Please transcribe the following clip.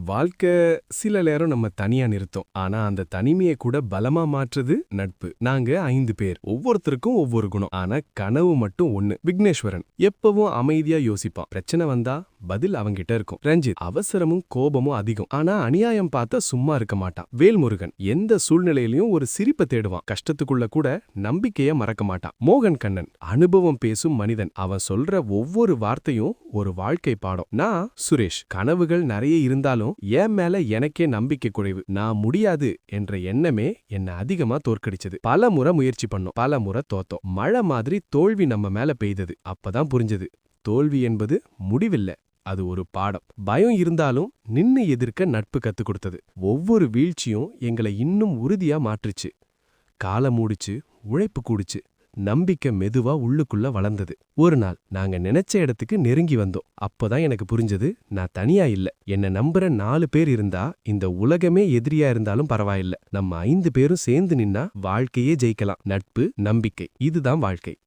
வாழ்க்கை சில நேரம் நம்ம தனியா நிறுத்தோம். ஆனா அந்த தனிமையை கூட பலமா மாற்றுது நட்பு. நாங்க 5 பேர், ஒவ்வொருத்தருக்கும் ஒவ்வொரு குணம். ஆனா கனவு மட்டும் ஒண்ணு. விக்னேஸ்வரன் எப்பவும் அமைதியா யோசிப்பான். பிரச்சனை வந்தா பதில் அவங்கிட்ட இருக்கும். ரஞ்சித் அவசரமும் கோபமும் அதிகம். ஆனா அநியாயம் பார்த்தா சும்மா இருக்க மாட்டான். வேல்முருகன் எந்த சூழ்நிலையிலயும் ஒரு சிரிப்பை தேடுவான். கஷ்டத்துக்குள்ள கூட நம்பிக்கைய மறக்க மாட்டான். மோகன் கண்ணன் அனுபவம் பேசும் மனிதன். அவன் சொல்ற ஒவ்வொரு வார்த்தையும் ஒரு வாழ்க்கை பாடம். நான் சுரேஷ், கனவுகள் நிறைய இருந்தாலும் என் மேல எனக்கே நம்பிக்கை குறைவு. நான் முடியாது என்ற எண்ணமே என்ன அதிகமா தோற்கடிச்சது. பல முறை முயற்சி பண்ணோம், பல முறை தோத்தோம். மழை மாதிரி தோல்வி நம்ம மேல பெய்தது. அப்பதான் புரிஞ்சது, தோல்வி என்பது முடிவில்ல, அது ஒரு பாடம். பயம் இருந்தாலும் நின்னு எதிர்க்க நட்பு கத்துக் கொடுத்தது. ஒவ்வொரு வீழ்ச்சியும் எங்களை இன்னும் உறுதியா மாற்றுச்சு. காலம் மூடிச்சு, உழைப்பு கூடுச்சு, நம்பிக்கை மெதுவா உள்ளுக்குள்ள வளர்ந்தது. ஒரு நாள் நாங்க நினைச்ச இடத்துக்கு நெருங்கி வந்தோம். அப்பதான் எனக்கு புரிஞ்சது, நான் தனியா இல்ல. என்ன நம்புற 4 பேர் இருந்தா இந்த உலகமே எதிரியா இருந்தாலும் பரவாயில்ல. நம்ம 5 பேரும் சேர்ந்து நின்னா வாழ்க்கையே ஜெயிக்கலாம். நட்பு, நம்பிக்கை, இதுதான் வாழ்க்கை.